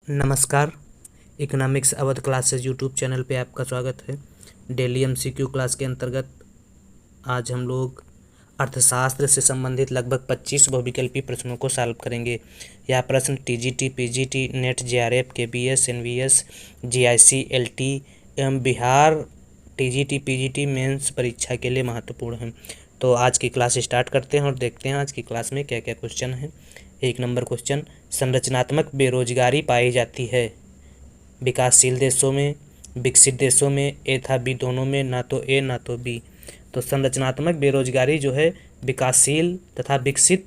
नमस्कार। Economics Awadh classes YouTube channel पे आपका स्वागत है। डेली एमसीक्यू क्लास के अंतर्गत आज हम लोग अर्थशास्त्र से संबंधित लगभग 25 बहुविकल्पी प्रश्नों को सॉल्व करेंगे। यह प्रश्न TGT, PGT, NET, JRF, KBS, NVS, GIC, LT एवं बिहार टीजीटी, पीजीटी मेंस परीक्षा के लिए महत्वपूर्ण है। तो आज की क्लास स्टार्ट करते हैं और देखते हैं आज की क्लास में क्या क्या क्वेश्चन है। 1 नंबर क्वेश्चन, संरचनात्मक बेरोजगारी पाई जाती है विकासशील देशों में, विकसित देशों में, ए था बी दोनों में, ना तो ए ना तो बी। तो संरचनात्मक बेरोजगारी जो है विकासशील तथा विकसित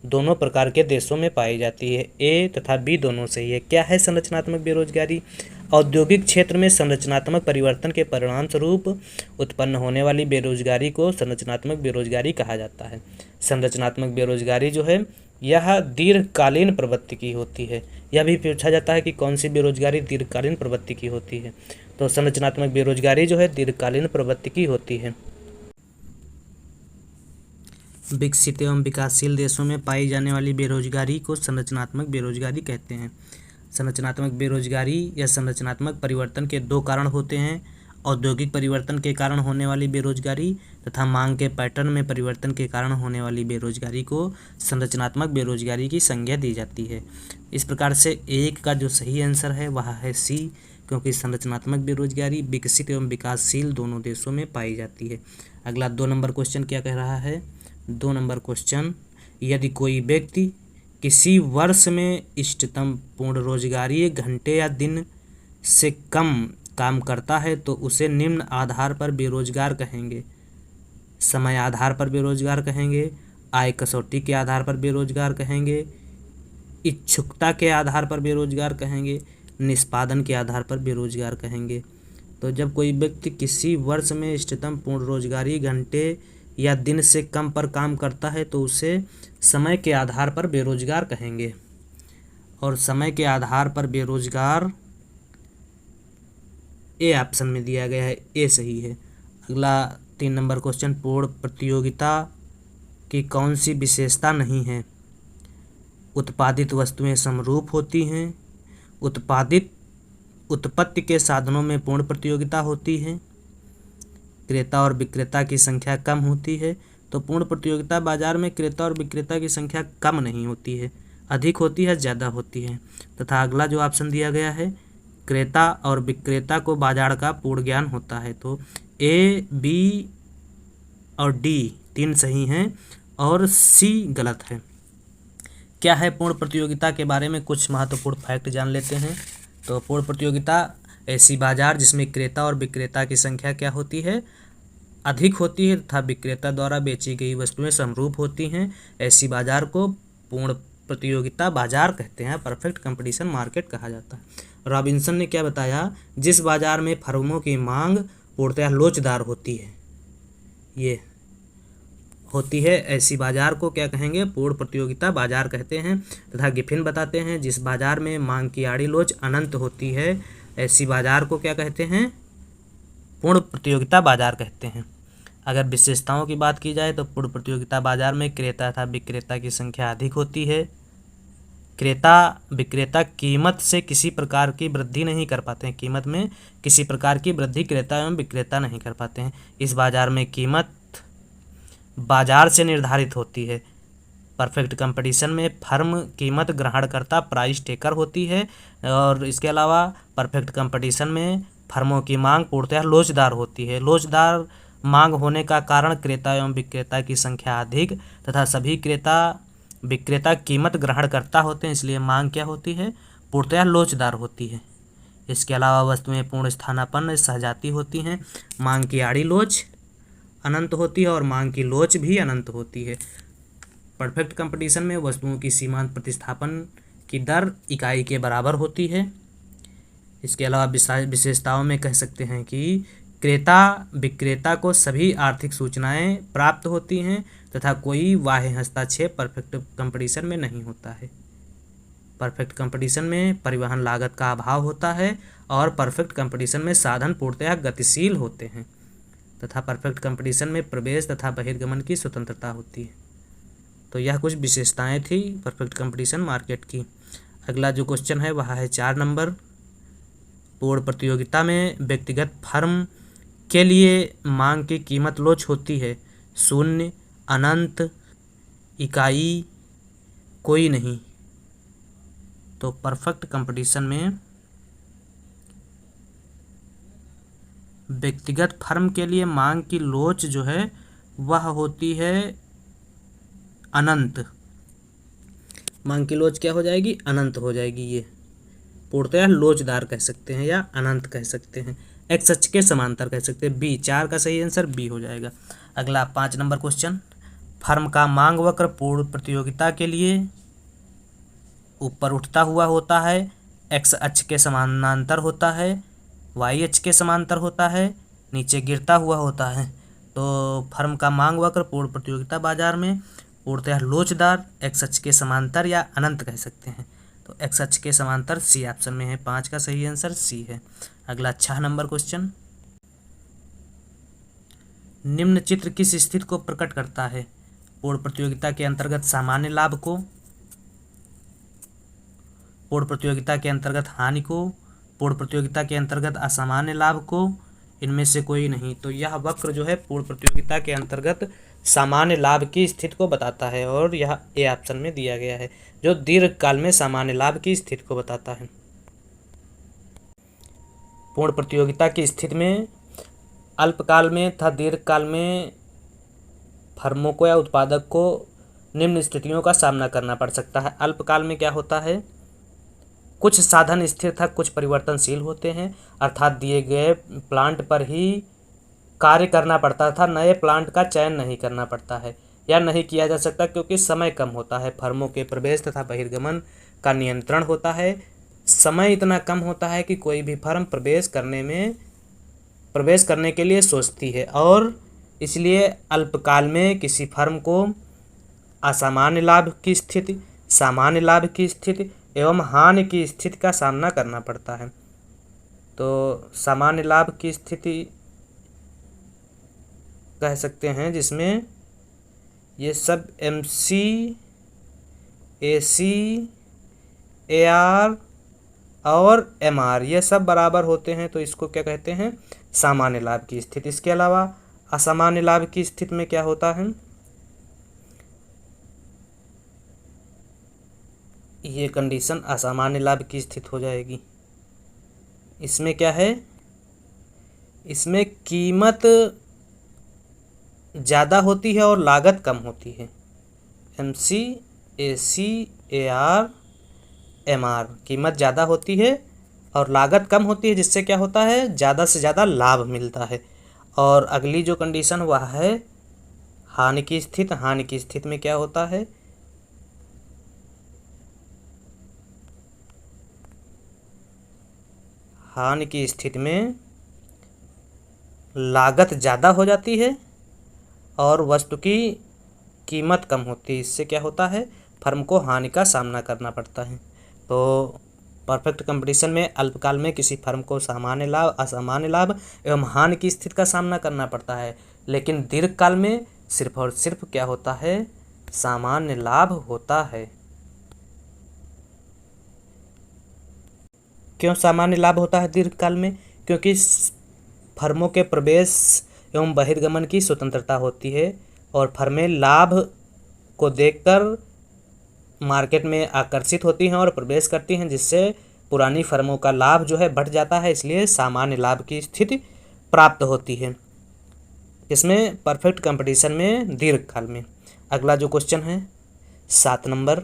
दोनों प्रकार के देशों में पाई जाती है। ए तथा बी दोनों सही है। क्या है संरचनात्मक बेरोजगारी? औद्योगिक क्षेत्र में संरचनात्मक परिवर्तन के परिणाम स्वरूप उत्पन्न होने वाली बेरोजगारी को संरचनात्मक बेरोजगारी कहा जाता है। संरचनात्मक बेरोजगारी जो है यह दीर्घकालीन प्रवृत्ति की होती है। यह भी पूछा जाता है कि कौन सी बेरोजगारी दीर्घकालीन प्रवृत्ति की होती है। तो संरचनात्मक बेरोजगारी जो है दीर्घकालीन प्रवृत्ति की होती है। विकसित एवं विकासशील देशों में पाई जाने वाली बेरोजगारी को संरचनात्मक बेरोजगारी कहते हैं। संरचनात्मक बेरोजगारी या संरचनात्मक परिवर्तन के 2 कारण होते हैं। औद्योगिक परिवर्तन के कारण होने वाली बेरोजगारी तथा मांग के पैटर्न में परिवर्तन के कारण होने वाली बेरोजगारी को संरचनात्मक बेरोजगारी की संज्ञा दी जाती है। इस प्रकार से 1 का जो सही आंसर है वह है सी, क्योंकि संरचनात्मक बेरोजगारी विकसित एवं विकासशील दोनों देशों में पाई जाती है। अगला 2 नंबर क्वेश्चन क्या कह रहा है? 2 नंबर क्वेश्चन, यदि कोई व्यक्ति किसी वर्ष में इष्टतम पूर्ण रोजगारी घंटे या दिन से कम काम करता है तो उसे निम्न आधार पर बेरोजगार कहेंगे। समय आधार पर बेरोजगार कहेंगे, आय कसौटी के आधार पर बेरोजगार कहेंगे, इच्छुकता के आधार पर बेरोजगार कहेंगे, निष्पादन के आधार पर बेरोजगार कहेंगे। तो जब कोई व्यक्ति किसी वर्ष में इष्टतम पूर्ण रोजगारी घंटे या दिन से कम पर काम करता है तो उसे समय के आधार पर बेरोजगार कहेंगे। और समय के आधार पर बेरोजगार ए ऑप्शन में दिया गया है, ए सही है। अगला 3 नंबर क्वेश्चन, पूर्ण प्रतियोगिता की कौन सी विशेषता नहीं है? उत्पादित वस्तुएं समरूप होती हैं, उत्पत्ति के साधनों में पूर्ण प्रतियोगिता होती है, क्रेता और विक्रेता की संख्या कम होती है। तो पूर्ण प्रतियोगिता बाजार में क्रेता और विक्रेता की संख्या कम नहीं होती है, अधिक होती है, ज़्यादा होती है। तथा अगला जो ऑप्शन दिया गया है, क्रेता और विक्रेता को बाजार का पूर्ण ज्ञान होता है। तो ए, बी और डी 3 सही हैं और सी गलत है। क्या है पूर्ण प्रतियोगिता के बारे में कुछ महत्वपूर्ण फैक्ट जान लेते हैं। तो पूर्ण प्रतियोगिता ऐसी बाजार जिसमें क्रेता और विक्रेता की संख्या क्या होती है? अधिक होती है तथा विक्रेता द्वारा बेची गई वस्तुएं समरूप होती हैं। ऐसी बाजार को पूर्ण प्रतियोगिता बाजार कहते हैं, परफेक्ट कंपटीशन मार्केट कहा जाता है। रॉबिन्सन ने क्या बताया? जिस बाजार में फर्मों की मांग पूर्णतः लोचदार होती है, ये होती है, ऐसी बाजार को क्या कहेंगे? पूर्ण प्रतियोगिता बाजार कहते हैं। तथा गिफिन बताते हैं जिस बाजार में मांग की आड़ी लोच अनंत होती है, ऐसी बाजार को क्या कहते हैं? पूर्ण प्रतियोगिता बाजार कहते हैं। अगर विशेषताओं की बात की जाए तो पूर्ण प्रतियोगिता बाजार में क्रेता तथा विक्रेता की संख्या अधिक होती है। क्रेता विक्रेता कीमत से किसी प्रकार की वृद्धि नहीं कर पाते हैं, कीमत में किसी प्रकार की वृद्धि क्रेता एवं विक्रेता नहीं कर पाते हैं। इस बाजार में कीमत बाजार से निर्धारित होती है। परफेक्ट कंपटीशन में फर्म कीमत ग्रहणकर्ता प्राइस टेकर होती है। और इसके अलावा परफेक्ट कंपटीशन में फर्मों की मांग पूर्णतः लोचदार होती है। लोचदार मांग होने का कारण क्रेता एवं विक्रेता की संख्या अधिक तथा सभी क्रेता विक्रेता कीमत ग्रहणकर्ता होते हैं, इसलिए मांग क्या होती है? पूर्णतः लोचदार होती है। इसके अलावा वस्तुएं पूर्ण स्थानापन्न सहजाती होती हैं। मांग की आड़ी लोच अनंत होती है और मांग की लोच भी अनंत होती है। परफेक्ट कंपटीशन में वस्तुओं की सीमांत प्रतिस्थापन की दर इकाई के बराबर होती है। इसके अलावा विशेषताओं में कह सकते हैं कि क्रेता विक्रेता को सभी आर्थिक सूचनाएं प्राप्त होती हैं तथा कोई बाह्य हस्तक्षेप परफेक्ट कंपटीशन में नहीं होता है। परफेक्ट कंपटीशन में परिवहन लागत का अभाव होता है और परफेक्ट कंपटीशन में साधन पूर्णतः गतिशील होते हैं तथा परफेक्ट कंपटीशन में प्रवेश तथा बहिर्गमन की स्वतंत्रता होती है। तो यह कुछ विशेषताएं थी परफेक्ट कंपटीशन मार्केट की। अगला जो क्वेश्चन है वह है 4 नंबर। पूर्ण प्रतियोगिता में व्यक्तिगत फर्म के लिए मांग की कीमत लोच होती है, शून्य, अनंत, इकाई, कोई नहीं। तो परफेक्ट कंपटीशन में व्यक्तिगत फर्म के लिए मांग की लोच जो है वह होती है अनंत। मांग की लोच क्या हो जाएगी? अनंत हो जाएगी। ये पूर्णतः लोचदार कह सकते हैं या अनंत कह सकते हैं, एक्स अक्ष के समांतर कह सकते हैं। बी, 4 का सही आंसर बी हो जाएगा। अगला 5 नंबर क्वेश्चन। फर्म का मांग वक्र पूर्ण प्रतियोगिता के लिए ऊपर उठता हुआ होता है, एक्स अक्ष के समानांतर होता है, वाई अक्ष के समांतर होता है, नीचे गिरता हुआ होता है। तो फर्म का मांग वक्र पूर्ण प्रतियोगिता बाजार में पूर्णतः लोचदार, एक्स अक्ष के समांतर या अनंत कह सकते हैं। तो एक्स अक्ष के समांतर सी ऑप्शन में है, 5 का सही आंसर सी है। अगला 6 नंबर क्वेश्चन। निम्न चित्र किस स्थिति को प्रकट करता है? पूर्ण प्रतियोगिता के अंतर्गत सामान्य लाभ को, पूर्ण प्रतियोगिता के अंतर्गत हानि को, पूर्ण प्रतियोगिता के अंतर्गत असामान्य लाभ को, इनमें से कोई नहीं। तो यह वक्र जो है पूर्ण प्रतियोगिता के अंतर्गत सामान्य लाभ की स्थिति को बताता है और यह ए ऑप्शन में दिया गया है, जो दीर्घकाल में सामान्य लाभ की स्थिति को बताता है। पूर्ण प्रतियोगिता की स्थिति में अल्पकाल में तथा दीर्घकाल में फर्मों को या उत्पादक को निम्न स्थितियों का सामना करना पड़ सकता है। अल्पकाल में क्या होता है? कुछ साधन स्थिर था, कुछ परिवर्तनशील होते हैं, अर्थात दिए गए प्लांट पर ही कार्य करना पड़ता था, नए प्लांट का चयन नहीं करना पड़ता है या नहीं किया जा सकता क्योंकि समय कम होता है। फर्मों के प्रवेश तथा बहिर्गमन का नियंत्रण होता है, समय इतना कम होता है कि कोई भी फर्म प्रवेश करने के लिए सोचती है और इसलिए अल्पकाल में किसी फर्म को असामान्य लाभ की स्थिति, सामान्य लाभ की स्थिति एवं हानि की स्थिति का सामना करना पड़ता है। तो सामान्य लाभ की स्थिति कह सकते हैं जिसमें ये सब MC, AC, AR और MR ये सब बराबर होते हैं, तो इसको क्या कहते हैं? सामान्य लाभ की स्थिति। इसके अलावा असामान्य लाभ की स्थिति में क्या होता है? ये कंडीशन असामान्य लाभ की स्थिति हो जाएगी। इसमें क्या है? इसमें कीमत ज़्यादा होती है और लागत कम होती है। MC, AC, AR, MR कीमत ज़्यादा होती है और लागत कम होती है, जिससे क्या होता है? ज़्यादा से ज़्यादा लाभ मिलता है। और अगली जो कंडीशन वह है हानि की स्थिति। हानि की स्थिति में क्या होता है? हानि की स्थिति में लागत ज़्यादा हो जाती है और वस्तु की कीमत कम होती है। इससे क्या होता है? फर्म को हानि का सामना करना पड़ता है। तो परफेक्ट कंपटीशन में अल्पकाल में किसी फर्म को सामान्य लाभ, असामान्य लाभ एवं हानि की स्थिति का सामना करना पड़ता है, लेकिन दीर्घकाल में सिर्फ और सिर्फ क्या होता है? सामान्य लाभ होता है। क्यों सामान्य लाभ होता है दीर्घकाल में? क्योंकि फर्मों के प्रवेश एवं बहिर्गमन की स्वतंत्रता होती है और फर्में लाभ को देखकर मार्केट में आकर्षित होती हैं और प्रवेश करती हैं, जिससे पुरानी फर्मों का लाभ जो है बढ़ जाता है, इसलिए सामान्य लाभ की स्थिति प्राप्त होती है। इसमें परफेक्ट कंपटीशन में दीर्घकाल में। अगला जो क्वेश्चन है 7 नंबर।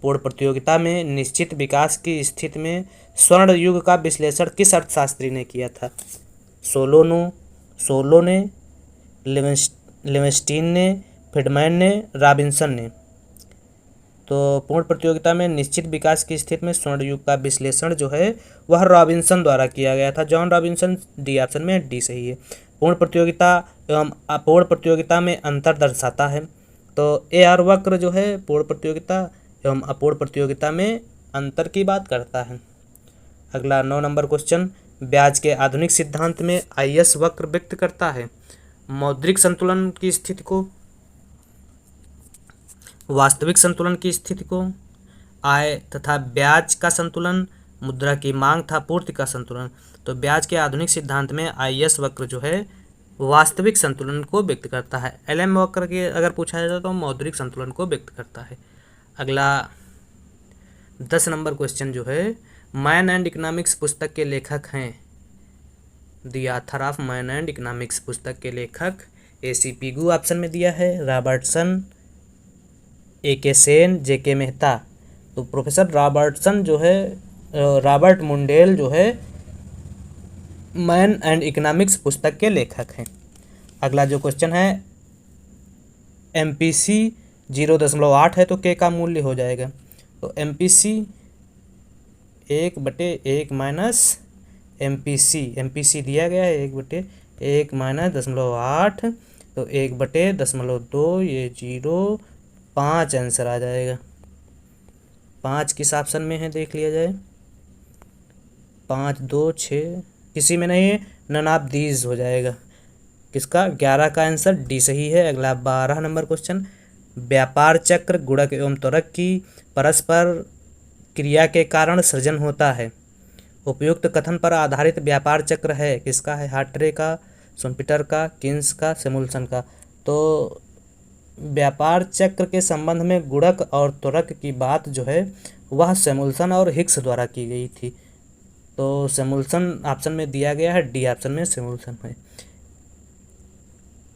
पूर्ण प्रतियोगिता में निश्चित विकास की स्थिति में स्वर्ण युग का विश्लेषण किस अर्थशास्त्री ने किया था? सोलो ने, लेवेंस्टीन ने, फ्रीडमैन ने, रॉबिन्सन ने। तो पूर्ण प्रतियोगिता में निश्चित विकास की स्थिति में स्वर्ण युग का विश्लेषण जो है वह रॉबिन्सन द्वारा किया गया था, जॉन रॉबिन्सन। डी ऑप्शन में डी सही है। पूर्ण प्रतियोगिता एवं अपूर्ण प्रतियोगिता में अंतर दर्शाता है। तो AR वक्र जो है पूर्ण प्रतियोगिता एवं अपूर्ण प्रतियोगिता में अंतर की बात करता है। अगला 9 नंबर क्वेश्चन। ब्याज के आधुनिक सिद्धांत में IS वक्र व्यक्त करता है मौद्रिक संतुलन की स्थिति को, वास्तविक संतुलन की स्थिति को, आय तथा ब्याज का संतुलन, मुद्रा की मांग तथा पूर्ति का संतुलन। तो ब्याज के आधुनिक सिद्धांत में IS वक्र जो है वास्तविक संतुलन को व्यक्त करता है। LM वक्र के अगर पूछा जाए तो मौद्रिक संतुलन को व्यक्त करता है। अगला 10 नंबर क्वेश्चन जो है, मैन एंड इकोनॉमिक्स पुस्तक के लेखक हैं। The author of man and economics पुस्तक के लेखक AC पिगू ऑप्शन में दिया है, Robertson, AK Sen, JK Mehta. तो प्रोफेसर रॉबर्टसन जो है, रॉबर्ट मुंडेल जो है मैन एंड इकोनॉमिक्स पुस्तक के लेखक हैं। अगला जो क्वेश्चन है, MPC 0.8 है तो K का मूल्य हो जाएगा। तो MPC 1/1 माइनस MPC दिया गया है 1/1 माइनस 0.8, तो 1/0.2, ये 0.5 आंसर आ जाएगा। 5 किस ऑप्शन में है देख लिया जाए, 5, 2, 6 किसी में नहीं है, नन ऑफ दीज हो जाएगा। किसका 11 का आंसर डी सही है। अगला 12 नंबर क्वेश्चन, व्यापार चक्र गुणक एवं त्वरक की परस्पर क्रिया के कारण सृजन होता है। उपयुक्त कथन पर आधारित व्यापार चक्र है, किसका है, हार्ट्रे का, शुम्पीटर का, कीन्स का, सैमुअल्सन का। तो व्यापार चक्र के संबंध में गुणक और त्वरक की बात जो है वह सैमुअल्सन और हिक्स द्वारा की गई थी। तो सैमुअल्सन ऑप्शन में दिया गया है, डी ऑप्शन में सैमुअल्सन है।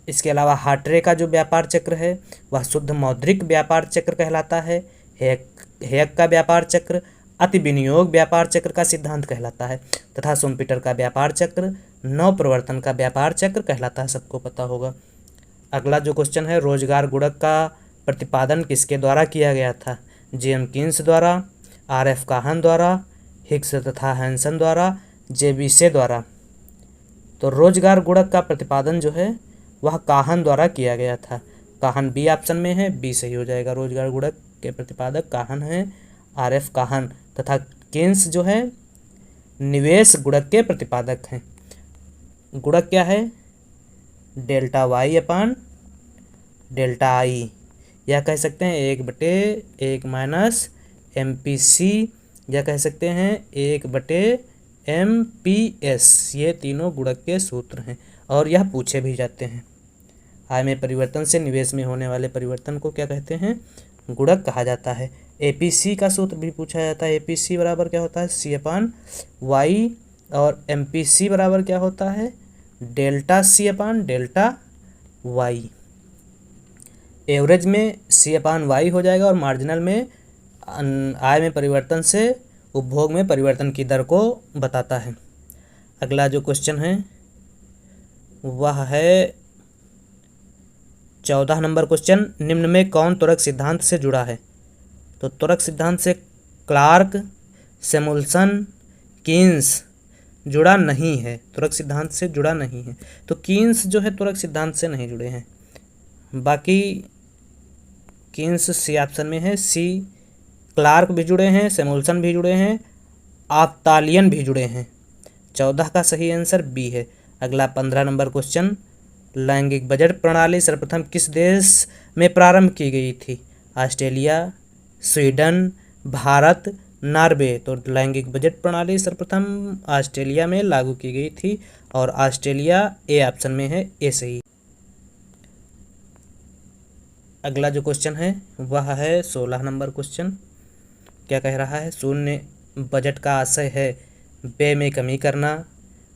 इसके अलावा हार्ट्रे का जो व्यापार चक्र है वह शुद्ध मौद्रिक व्यापार चक्र कहलाता है। हेयक का व्यापार चक्र अति विनियोग व्यापार चक्र का सिद्धांत कहलाता है, तथा शुम्पीटर का व्यापार चक्र नव प्रवर्तन का व्यापार चक्र कहलाता है, सबको पता होगा। अगला जो क्वेश्चन है, रोजगार गुणक का प्रतिपादन किसके द्वारा किया गया था, JM कीन्स द्वारा, RF काहन द्वारा, हिक्स तथा हैंसन द्वारा, JB द्वारा। तो रोजगार गुणक का प्रतिपादन जो है वह काहन द्वारा किया गया था। काहन बी ऑप्शन में है, बी सही हो जाएगा। रोजगार गुणक के प्रतिपादक काहन हैं, RF काहन, तथा कीन्स जो है निवेश गुणक के प्रतिपादक हैं। गुणक क्या है, ΔY/ΔI, या कह सकते हैं 1/1 माइनस MPC, या कह सकते हैं 1/MPS। ये तीनों गुणक के सूत्र हैं और यह पूछे भी जाते हैं। आय में परिवर्तन से निवेश में होने वाले परिवर्तन को क्या कहते हैं, गुणक कहा जाता है। APC का सूत्र भी पूछा जाता है। APC बराबर क्या होता है, C/Y, और MPC बराबर क्या होता है, ΔC/ΔY। एवरेज में C/Y हो जाएगा और मार्जिनल में आय में परिवर्तन से उपभोग में परिवर्तन की दर को बताता है। अगला जो क्वेश्चन है वह है 14 नंबर क्वेश्चन, निम्न में कौन त्वरक सिद्धांत से जुड़ा है। तो त्वरक सिद्धांत से क्लार्क, सैमुअल्सन, कीन्स जुड़ा नहीं है, त्वरक सिद्धांत से जुड़ा नहीं है। तो कीन्स जो है त्वरक सिद्धांत से नहीं जुड़े हैं। बाकी कीन्स सी ऑप्शन में है, सी। क्लार्क भी जुड़े हैं, सैमुअल्सन भी जुड़े हैं, आफ्तालियन भी जुड़े हैं। 14 का सही आंसर बी है। अगला 15 नंबर क्वेश्चन, लैंगिक बजट प्रणाली सर्वप्रथम किस देश में प्रारंभ की गई थी, ऑस्ट्रेलिया, स्वीडन, भारत, नॉर्वे। तो लैंगिक बजट प्रणाली सर्वप्रथम ऑस्ट्रेलिया में लागू की गई थी और ऑस्ट्रेलिया ए ऑप्शन में है, ए सही। अगला जो क्वेश्चन है वह है 16 नंबर क्वेश्चन। क्या कह रहा है, शून्य बजट का आशय है व्यय में कमी करना,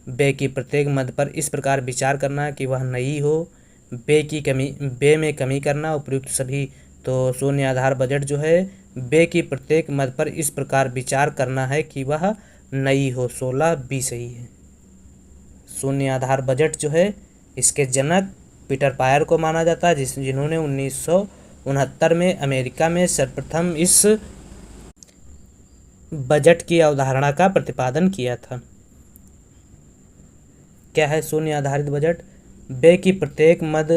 व्यय की प्रत्येक मद पर इस प्रकार विचार करना कि वह नई हो, व्यय में कमी करना उपयुक्त सभी। तो शून्य आधार बजट जो है व्यय की प्रत्येक मद पर इस प्रकार विचार करना है कि वह नई हो, 16 बी सही है। शून्य आधार बजट जो है इसके जनक पीटर पायर को माना जाता है, जिन्होंने 1969 में अमेरिका में सर्वप्रथम इस बजट की अवधारणा का प्रतिपादन किया था। क्या है शून्य आधारित बजट, व्यय की प्रत्येक मद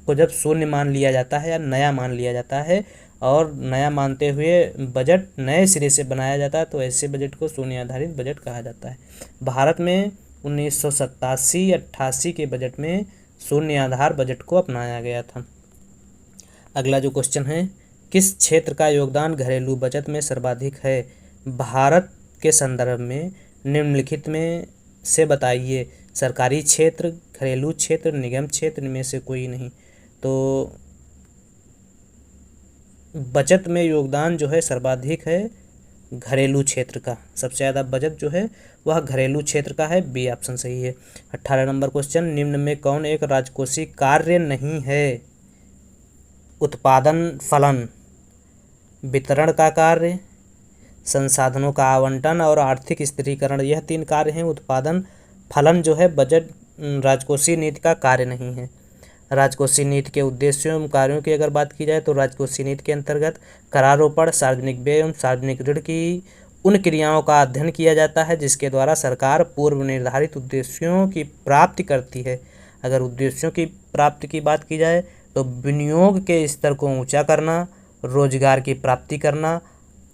को जब शून्य मान लिया जाता है या नया मान लिया जाता है और नया मानते हुए बजट नए सिरे से बनाया जाता है तो ऐसे बजट को शून्य आधारित बजट कहा जाता है। भारत में 1987-88 के बजट में शून्य आधार बजट को अपनाया गया था। अगला जो क्वेश्चन है, किस क्षेत्र का योगदान घरेलू बचत में सर्वाधिक है? भारत के संदर्भ में निम्नलिखित में से बताइए। सरकारी क्षेत्र, घरेलू क्षेत्र, निगम क्षेत्र, इनमें से कोई नहीं। तो बचत में योगदान जो है सर्वाधिक है घरेलू क्षेत्र का। सबसे ज़्यादा बचत जो है वह घरेलू क्षेत्र का है। बी ऑप्शन सही है। 18 नंबर क्वेश्चन, निम्न में कौन एक राजकोषीय कार्य नहीं है? उत्पादन, फलन, वितरण का कार्य, संसाधनों का आवंटन और आर्थिक स्थिरीकरण, यह 3 कार्य हैं। उत्पादन, फलन जो है बजट राजकोषीय नीति का कार्य नहीं है। राजकोषीय नीति के उद्देश्यों एवं कार्यों की अगर बात की जाए तो राजकोषीय नीति के अंतर्गत करारोपण, सार्वजनिक व्यय एवं सार्वजनिक ऋण की उन क्रियाओं का अध्ययन किया जाता है जिसके द्वारा सरकार पूर्व निर्धारित उद्देश्यों की प्राप्ति करती है। अगर उद्देश्यों की प्राप्ति की बात की जाए तो विनियोग के स्तर को ऊंचा करना, रोजगार की प्राप्ति करना,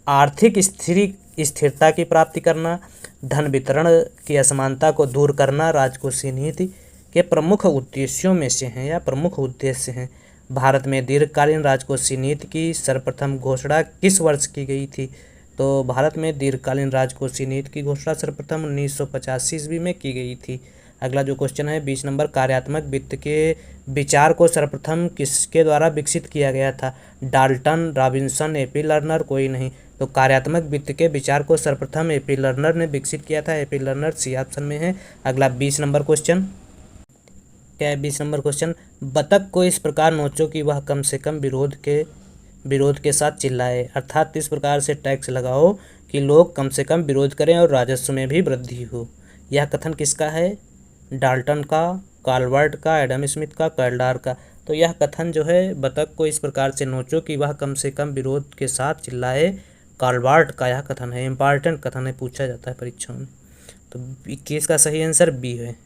आर्थिक स्थिरता की प्राप्ति करना, धन वितरण की असमानता को दूर करना राजकोषीय नीति के प्रमुख उद्देश्यों में से हैं या प्रमुख उद्देश्य हैं। भारत में दीर्घकालीन राजकोषीय नीति की सर्वप्रथम घोषणा किस वर्ष की गई थी? तो भारत में दीर्घकालीन राजकोषीय नीति की घोषणा सर्वप्रथम 1985 ईस्वी में की गई थी। अगला जो क्वेश्चन है 20 नंबर, कार्यात्मक वित्त के विचार को सर्वप्रथम किसके द्वारा विकसित किया गया था? डाल्टन, रॉबिन्सन, एपी लर्नर, कोई नहीं। तो कार्यात्मक वित्त के विचार को सर्वप्रथम एपी लर्नर ने विकसित किया था। एपी लर्नर सी ऑप्शन में है। अगला 20 नंबर क्वेश्चन क्या है? 20 नंबर क्वेश्चन, बतख को इस प्रकार नोचो कि वह कम से कम विरोध के साथ चिल्लाए, अर्थात इस प्रकार से टैक्स लगाओ कि लोग कम से कम विरोध करें और राजस्व में भी वृद्धि हो। यह कथन किसका है? डाल्टन का, काल्वर्ट का, एडम स्मिथ का, कर्लडार का। तो यह कथन जो है बतख को इस प्रकार से नोचो कि वह कम से कम विरोध के साथ चिल्लाए, काल्वर्ट का यह कथन है। इंपॉर्टेंट कथन है, पूछा जाता है परीक्षाओं में। तो 21 का सही आंसर बी है।